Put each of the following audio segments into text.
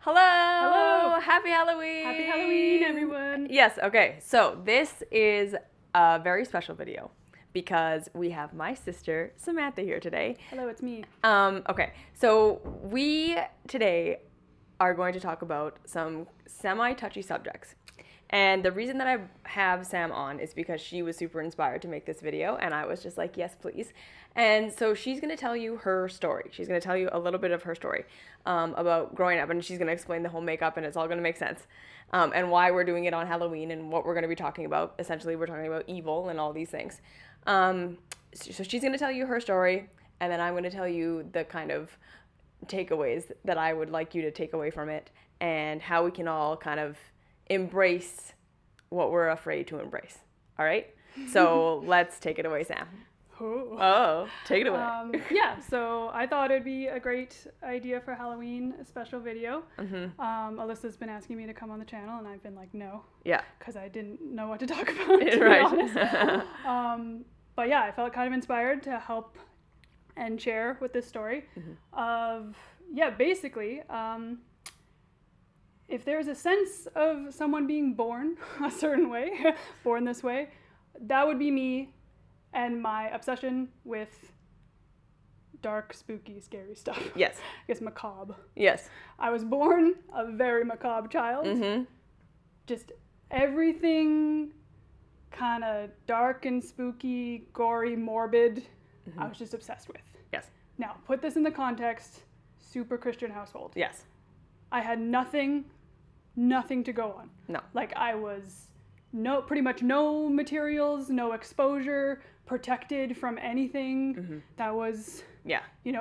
Hello! Hello! Happy Halloween! Happy Halloween, everyone! Yes, okay, so this is a very special video because we have my sister, Samantha, here today. Hello, it's me. Okay, so we today are going to talk about some semi-touchy subjects. And the reason that I have Sam on is because she was super inspired to make this video, and I was just like, yes, please. And so she's going to tell you her story. She's going to tell you a little bit of her story about growing up, and she's going to explain the whole makeup, and it's all going to make sense. And why we're doing it on Halloween and what we're going to be talking about. Essentially, we're talking about evil and all these things. So she's going to tell you her story, and then I'm going to tell you the kind of takeaways that I would like you to take away from it, and how we can all kind of embrace what we're afraid to embrace. All right? So let's take it away, Sam. Oh, take it away. So I thought it'd be a great idea for Halloween, a special video. Mm-hmm. Alyssa's been asking me to come on the channel, and I've been like, no. Yeah. Because I didn't know what to talk about, to right. be honest. But yeah, I felt kind of inspired to help and share with this story of, basically, if there's a sense of someone being born a certain way, born this way, that would be me and my obsession with dark, spooky, scary stuff. Yes. I guess macabre. Yes. I was born a very macabre child. Mm-hmm. Just everything kind of dark and spooky, gory, morbid, I was just obsessed with. Yes. Now, put this in the context, super Christian household. Yes. I had nothing to go on. No. Like I was pretty much no materials, no exposure, protected from anything that was,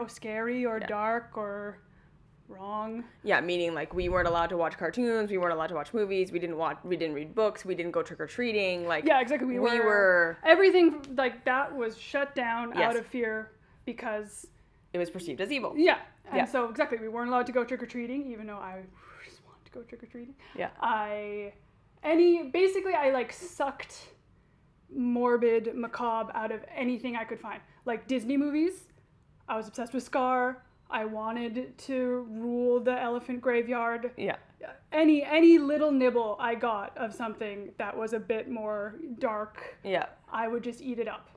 scary or dark or wrong. Yeah, meaning like we weren't allowed to watch cartoons, we weren't allowed to watch movies, we didn't read books, we didn't go trick or treating. Like yeah, exactly. We were everything like that was shut down out of fear because it was perceived as evil. Yeah, and so exactly we weren't allowed to go trick or treating, even though I just wanted to go trick or treating. Yeah. I like sucked morbid, macabre out of anything I could find. Like Disney movies, I was obsessed with Scar. I wanted to rule the elephant graveyard. Yeah. Any little nibble I got of something that was a bit more dark, I would just eat it up.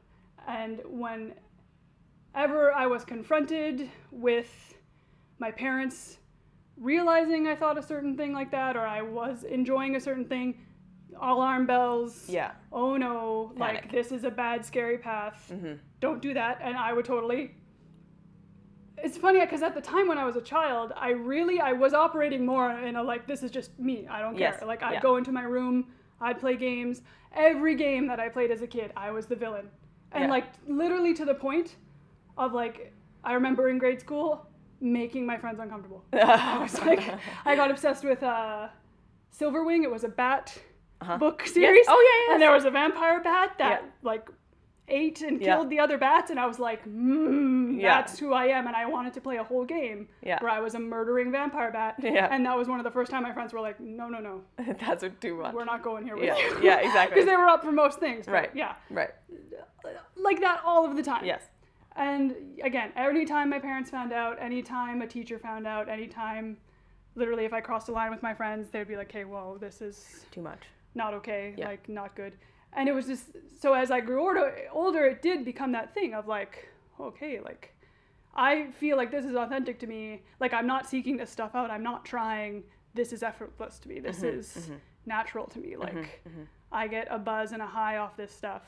And whenever I was confronted with my parents realizing I thought a certain thing like that, or I was enjoying a certain thing, alarm bells. Yeah. Oh no, Panic. like this is a bad, scary path. Don't do that. And I would totally. It's funny because at the time when I was a child, I was operating more in a like, this is just me. I don't care. Like I'd go into my room, I'd play games. Every game that I played as a kid, I was the villain. And like literally to the point of like, I remember in grade school, making my friends uncomfortable. I was like, I got obsessed with Silverwing. It was a bat book series. Yes. Oh yeah. And there was a vampire bat that like ate and killed the other bats, and I was like, that's who I am, and I wanted to play a whole game where I was a murdering vampire bat. Yeah. And that was one of the first time my friends were like, no. That's too much. We're not going here with you. Yeah, exactly. Because they were up for most things. But right. Yeah. Right. Like that all of the time. Yes. And again, anytime my parents found out, anytime a teacher found out, anytime, literally if I crossed a line with my friends, they'd be like, hey, whoa, this is too much. Not okay, like not good. And it was just, so as I grew older, it did become that thing of like, okay, like I feel like this is authentic to me. Like I'm not seeking this stuff out. I'm not trying. This is effortless to me. This is natural to me. Like I get a buzz and a high off this stuff.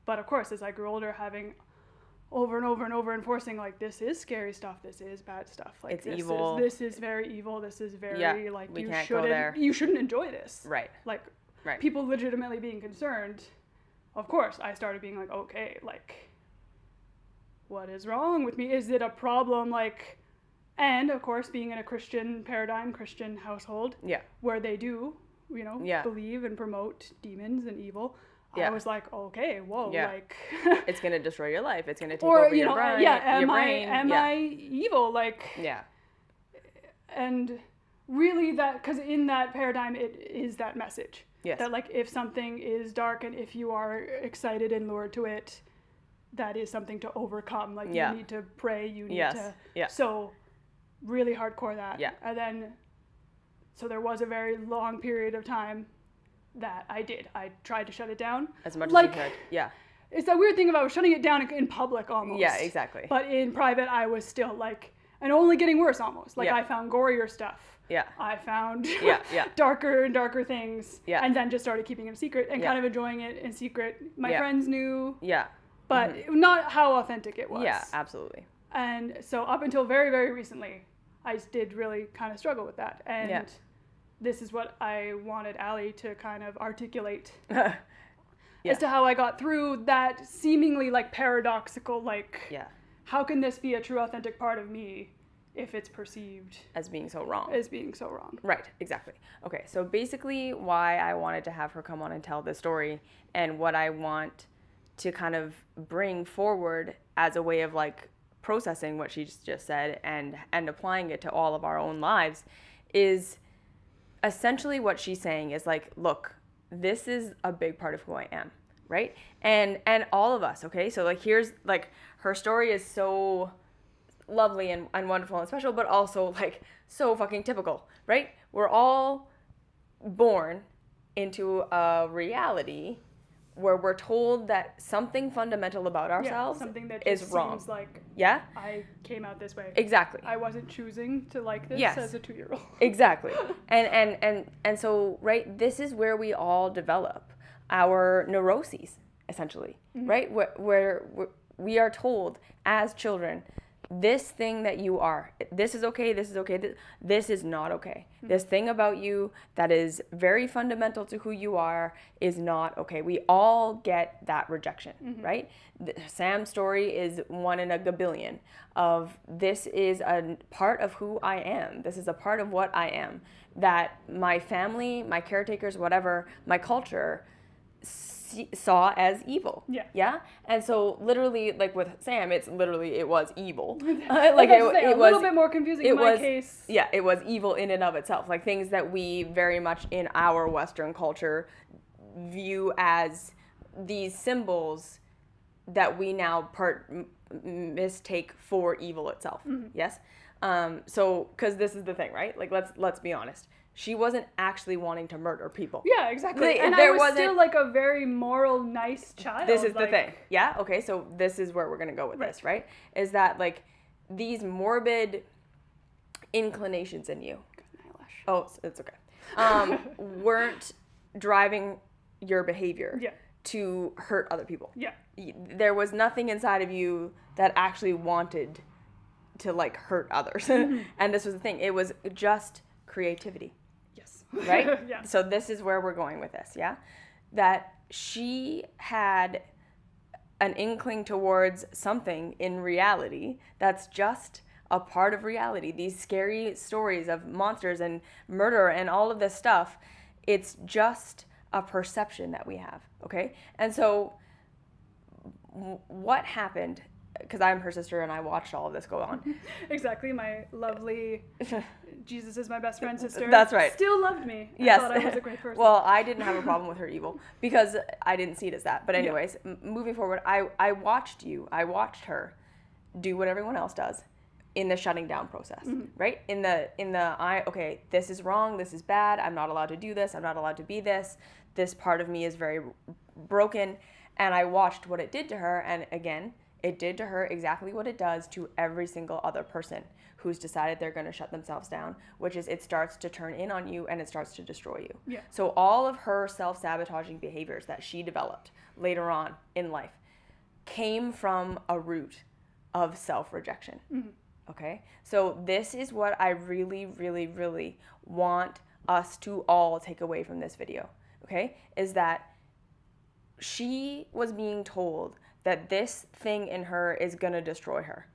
But of course, as I grew older, having over and over and over enforcing like, this is scary stuff. This is bad stuff. Like it's evil. This is very evil. This is very like, you shouldn't enjoy this. Right. Like, people legitimately being concerned, of course, I started being like, okay, like, what is wrong with me? Is it a problem? Like, and of course, being in a Christian paradigm, Christian household, where they do, believe and promote demons and evil, I was like, okay, whoa, like, it's gonna destroy your life. It's gonna take over your brain. Am I evil? Like, and really that, because in that paradigm, it is that message. Yes. That like if something is dark and if you are excited and lured to it, that is something to overcome. Like you need to pray, you need to. Yeah. So really hardcore that. Yeah. And then So there was a very long period of time that I tried to shut it down. As much as you could. Yeah. It's that weird thing about shutting it down in public almost. Yeah, exactly. But in private, I was still like, and only getting worse almost. Like, yeah. I found gorier stuff. Yeah. I found yeah. darker and darker things. Yeah. And then just started keeping it a secret and kind of enjoying it in secret. My friends knew. Yeah. But not how authentic it was. Yeah, absolutely. And so up until very, very recently, I did really kind of struggle with that. And this is what I wanted Allie to kind of articulate as to how I got through that seemingly like paradoxical, like, how can this be a true authentic part of me if it's perceived as being so wrong? Right, exactly. Okay, so basically why I wanted to have her come on and tell this story, and what I want to kind of bring forward as a way of like processing what she just said and applying it to all of our own lives, is essentially what she's saying is like, look, this is a big part of who I am, right? And all of us, okay? So like, here's like, her story is so lovely and wonderful and special, but also like so fucking typical, right? We're all born into a reality where we're told that something fundamental about ourselves something that is just wrong. Seems like I came out this way. Exactly. I wasn't choosing to like this as a 2-year-old. Exactly. And so, right, this is where we all develop our neuroses, essentially, right? Where we are told as children, this thing that you are, this is okay, this is not okay. This thing about you that is very fundamental to who you are is not okay. We all get that rejection, right? Sam's story is 1 in a gabillion of, this is a part of who I am. This is a part of what I am, that my family, my caretakers, whatever, my culture saw as evil. Yeah. And so literally, like with Sam, it was evil. Like it was a little bit more confusing in my case. Yeah, it was evil in and of itself. Like things that we very much in our Western culture view as these symbols that we now mistake for evil itself. Yes. So, because this is the thing, right? Like, let's be honest. She wasn't actually wanting to murder people. Yeah, exactly. And I was still like a very moral, nice child. This is the thing. Yeah? Okay, so this is where we're going to go with this, right? Is that, like, these morbid inclinations in you. Oh, it's okay. Weren't driving your behavior to hurt other people. Yeah. There was nothing inside of you that actually wanted to, like, hurt others. And this was the thing. It was just creativity. Right? Yeah. So this is where we're going with this, yeah? That she had an inkling towards something in reality that's just a part of reality. These scary stories of monsters and murder and all of this stuff, it's just a perception that we have, okay? And so what happened, because I'm her sister and I watched all of this go on. Exactly, my lovely Jesus is my best friend sister. That's right. Still loved me. Yes. I thought I was a great person. Well, I didn't have a problem with her evil because I didn't see it as that. But anyways, moving forward, I watched her do what everyone else does in the shutting down process, right? Okay, this is wrong, this is bad, I'm not allowed to do this, I'm not allowed to be this part of me is very broken, and I watched what it did to her, and again, it did to her exactly what it does to every single other person who's decided they're going to shut themselves down, which is it starts to turn in on you and it starts to destroy you. Yeah. So all of her self-sabotaging behaviors that she developed later on in life came from a root of self-rejection. Okay? So this is what I really, really, really want us to all take away from this video. Okay? Is that she was being told that this thing in her is going to destroy her,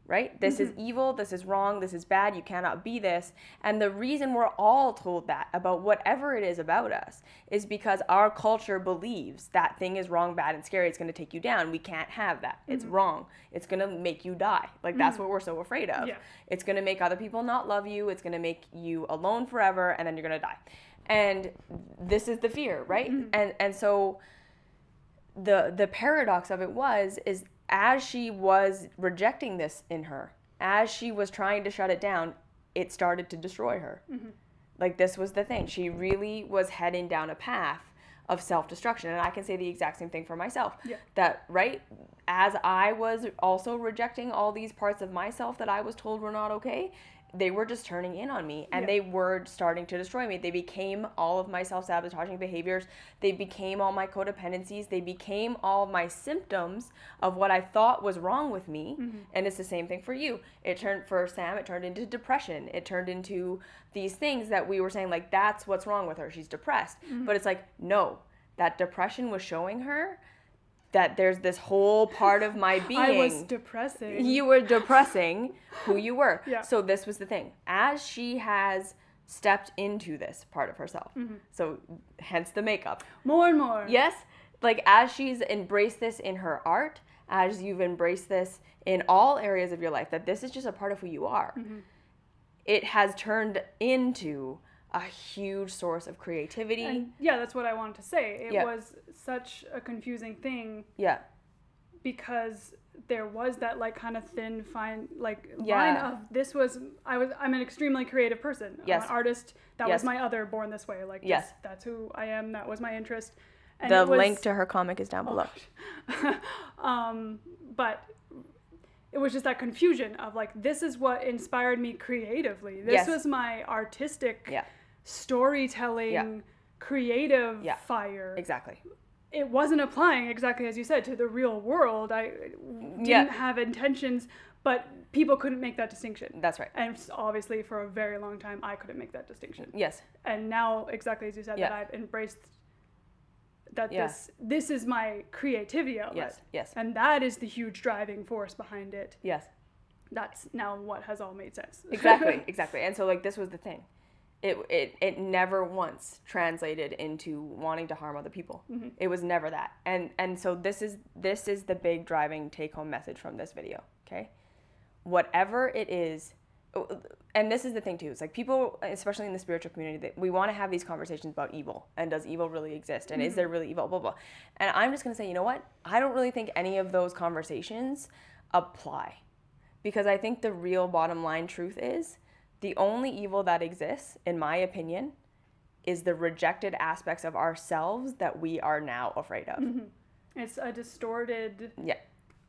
right? This is evil, this is wrong, this is bad, you cannot be this. And the reason we're all told that about whatever it is about us is because our culture believes that thing is wrong, bad, and scary. It's going to take you down. We can't have that. It's wrong. It's going to make you die. Like, that's what we're so afraid of. Yeah. It's going to make other people not love you. It's going to make you alone forever, and then you're going to die. And this is the fear, right? And so the paradox of it is as she was rejecting this in her, as she was trying to shut it down, it started to destroy her. Like, this was the thing. She really was heading down a path of self-destruction. And I can say the exact same thing for myself. Yeah. That, right, as I was also rejecting all these parts of myself that I was told were not okay, they were just turning in on me, and they were starting to destroy me. They became all of my self-sabotaging behaviors. They became all my codependencies. They became all my symptoms of what I thought was wrong with me. And it's the same thing for you. For Sam, it turned into depression. It turned into these things that we were saying, like, that's what's wrong with her. She's depressed. But it's like, no, that depression was showing her that there's this whole part of my being. I was depressing. You were depressing who you were. Yeah. So this was the thing. As she has stepped into this part of herself, so hence the makeup. More and more. Yes? Like, as she's embraced this in her art, as you've embraced this in all areas of your life, that this is just a part of who you are, it has turned into a huge source of creativity. And yeah, that's what I wanted to say. It Yeah. was such a confusing thing Yeah. because there was that like kind of thin fine like Yeah. line of I'm an extremely creative person. Yes. I'm an artist. That Yes. was my other born this way. Like Yes. that's who I am. That was my interest. And The it was, link to her comic is down below. But it was just that confusion of like, this is what inspired me creatively. This Yes. was my artistic Yeah. storytelling, Yeah. creative Yeah. fire. Exactly. It wasn't applying exactly as you said to the real world. I didn't have intentions, but people couldn't make that distinction. That's right. And obviously for a very long time, I couldn't make that distinction. Yes. And now, exactly as you said, Yeah. that I've embraced that Yeah. this is my creativity outlet. Yes. Yes. And that is the huge driving force behind it. Yes. That's now what has all made sense. Exactly. Exactly. And so, like, this was the thing. It never once translated into wanting to harm other people. It was never that. And so this is the big driving take home message from this video. Okay, whatever it is, and this is the thing too. It's like people, especially in the spiritual community, that we want to have these conversations about evil and does evil really exist and is there really evil, blah blah. And I'm just gonna say, you know what? I don't really think any of those conversations apply, because I think the real bottom line truth is, the only evil that exists, in my opinion, is the rejected aspects of ourselves that we are now afraid of. It's a distorted. Yeah.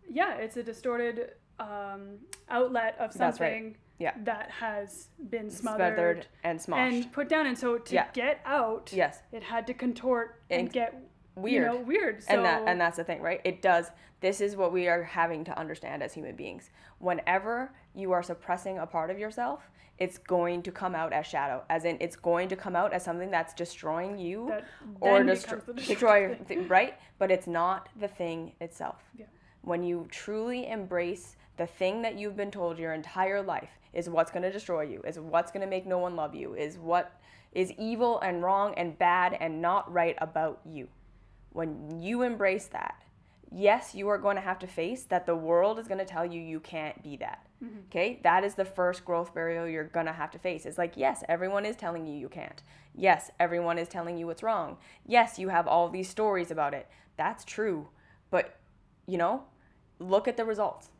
Yeah, it's a distorted outlet of That's right. something Yeah. that has been smothered and smoshed. and put down. And so to get out, Yes. it had to contort and get weird. weird. So And that's the thing, right? It does. This is what we are having to understand as human beings. Whenever you are suppressing a part of yourself, it's going to come out as shadow, as in it's going to come out as something that's destroying you that or then destroy becomes the right? But it's not the thing itself. Yeah. When you truly embrace the thing that you've been told your entire life is what's going to destroy you, is what's going to make no one love you, is what is evil and wrong and bad and not right about you. When you embrace that, yes, you are going to have to face that the world is going to tell you you can't be that. Okay? That is the first growth barrier you're going to have to face. It's like, yes, everyone is telling you you can't. Yes, everyone is telling you it's wrong. Yes, you have all these stories about it. That's true. But, look at the results.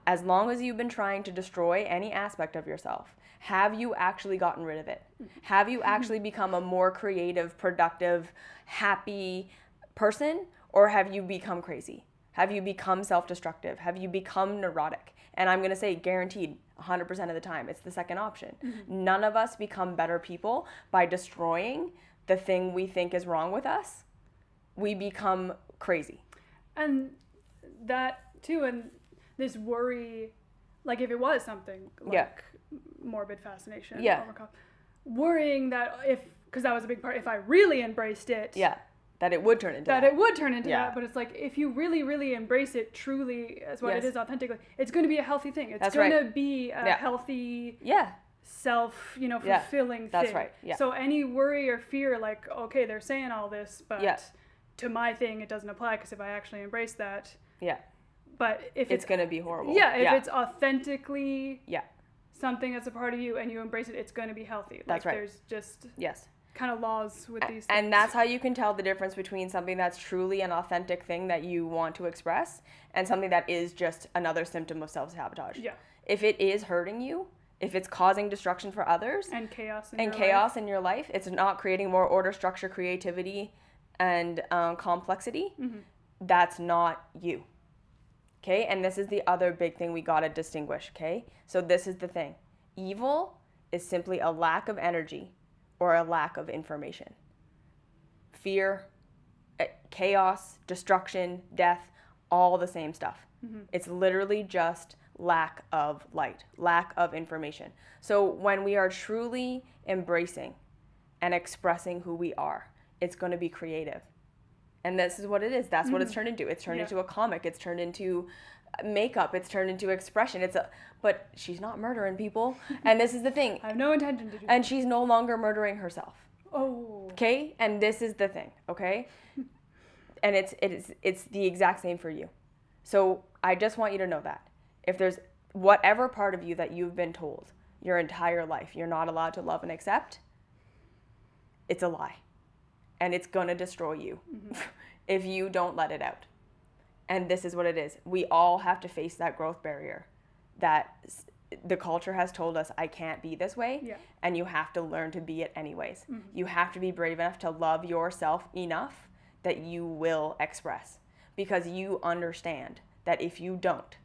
As long as you've been trying to destroy any aspect of yourself, have you actually gotten rid of it? Have you actually become a more creative, productive, happy person? Or have you become crazy? Have you become self-destructive? Have you become neurotic? And I'm going to say guaranteed 100% of the time, it's the second option. None of us become better people by destroying the thing we think is wrong with us. We become crazy. And that too, and this worry, like if it was something like morbid fascination, worrying that because that was a big part, if I really embraced it, that it would turn into that. It would turn into that. But it's like, if you really, really embrace it truly as what it is authentically, it's going to be a healthy thing. It's going to be a healthy, self, fulfilling thing. That's right. Yeah. So any worry or fear, like, okay, they're saying all this, but to my thing, it doesn't apply, because if I actually embrace that. Yeah. But if it's going to be horrible. Yeah. If it's authentically something that's a part of you and you embrace it, it's going to be healthy. That's right. There's just. Kind of laws with these things. And that's how you can tell the difference between something that's truly an authentic thing that you want to express and something that is just another symptom of self-sabotage. Yeah. If it is hurting you, If it's causing destruction for others and chaos in your life, it's not creating more order, structure, creativity, and complexity. That's not you. Okay? And this is the other big thing we got to distinguish. Okay? So this is the thing. Evil is simply a lack of energy or a lack of information. Fear, chaos, destruction, death, all the same stuff. It's literally just lack of light, lack of information. So when we are truly embracing and expressing who we are, it's going to be creative. And this is what it is. That's what it's turned into. It's turned into a comic. It's turned into makeup. It's turned into expression. But she's not murdering people. And this is the thing. I have no intention to do that. And she's no longer murdering herself. Oh. Okay? And this is the thing, okay? And it's the exact same for you. So I just want you to know that. If there's whatever part of you that you've been told your entire life you're not allowed to love and accept, it's a lie. And it's going to destroy you if you don't let it out. And this is what it is. We all have to face that growth barrier that the culture has told us, I can't be this way. And you have to learn to be it anyways. You have to be brave enough to love yourself enough that you will express. Because you understand that if you don't,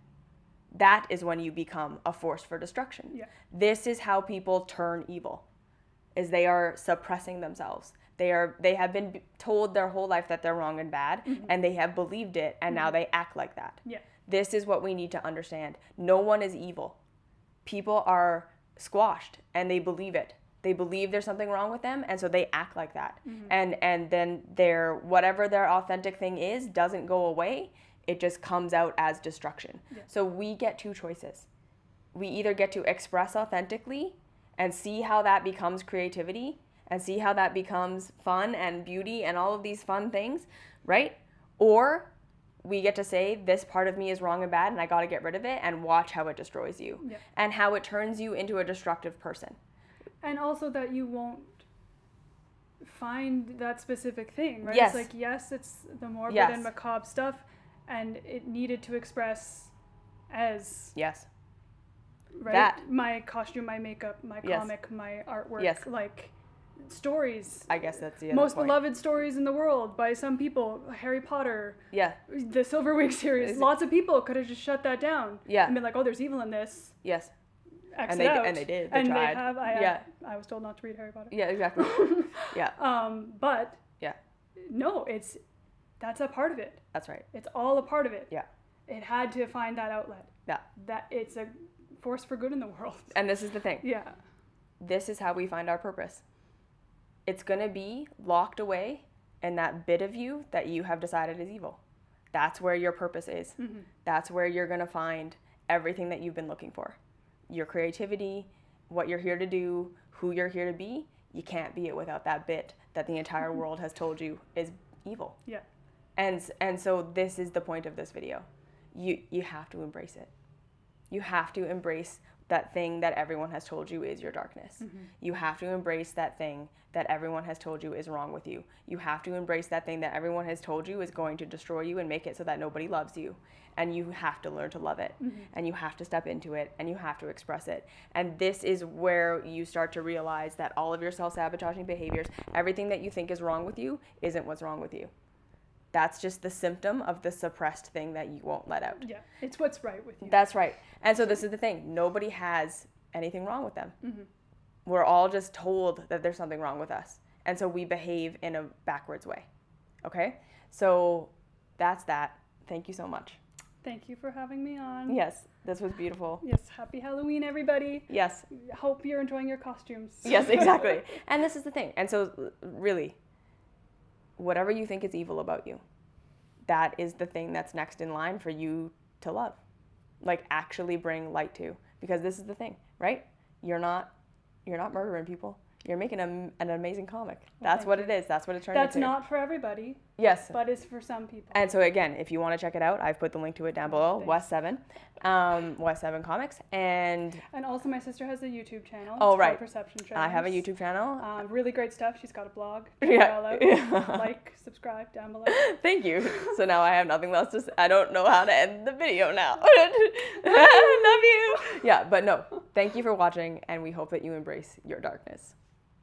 that is when you become a force for destruction. This is how people turn evil, is they are suppressing themselves. They have been told their whole life that they're wrong and bad, and they have believed it, and now they act like that. This is what we need to understand. No one is evil. People are squashed, and they believe it. They believe there's something wrong with them, and so they act like that. And then whatever their authentic thing is doesn't go away. It just comes out as destruction. So we get two choices. We either get to express authentically and see how that becomes creativity and see how that becomes fun and beauty and all of these fun things, right? Or we get to say, this part of me is wrong and bad and I got to get rid of it, and watch how it destroys you and how it turns you into a destructive person. And also that you won't find that specific thing, right? Yes. It's like, yes, it's the morbid and macabre stuff, and it needed to express as right, that my costume, my makeup, my comic, my artwork, like stories. I guess that's the other most point. Beloved stories in the world by some people. Harry Potter, the Silver Wing series. Lots of people could have just shut that down and been like, oh, there's evil in this. And they did. They tried. I was told not to read Harry Potter. Exactly. But no, that's a part of it. That's right. It's all a part of it. It had to find that outlet. That it's a force for good in the world. And this is the thing. This is how we find our purpose. It's going to be locked away in that bit of you that you have decided is evil. That's where your purpose is. That's where you're going to find everything that you've been looking for. Your creativity, what you're here to do, who you're here to be. You can't be it without that bit that the entire world has told you is evil. And so this is the point of this video. You have to embrace it. You have to embrace that thing that everyone has told you is your darkness. You have to embrace that thing that everyone has told you is wrong with you. You have to embrace that thing that everyone has told you is going to destroy you and make it so that nobody loves you. And you have to learn to love it. And you have to step into it, and you have to express it. And this is where you start to realize that all of your self-sabotaging behaviors, everything that you think is wrong with you, isn't what's wrong with you. That's just the symptom of the suppressed thing that you won't let out. It's what's right with you. That's right. And so this is the thing. Nobody has anything wrong with them. We're all just told that there's something wrong with us. And so we behave in a backwards way. Okay? So that's that. Thank you so much. Thank you for having me on. Yes, this was beautiful. Yes, happy Halloween, everybody. Yes. Hope you're enjoying your costumes. Yes, exactly. And this is the thing. And so really, whatever you think is evil about you, that is the thing that's next in line for you to love. Like, actually bring light to. Because this is the thing, right? You're not murdering people. you're making an amazing comic. That's what it is. That's what it turned That's into. not for everybody. Yes. But it's for some people. And so again, if you want to check it out, I've put the link to it down below. Thanks. West 7 Comics. And also my sister has a YouTube channel. Oh, it's right. called Perception Tremors. I have a YouTube channel. Really great stuff. She's got a blog. Yeah. Like, subscribe down below. Thank you. So now I have nothing else to say. I don't know how to end the video now. I love you. Yeah, but no. Thank you for watching, and we hope that you embrace your darkness.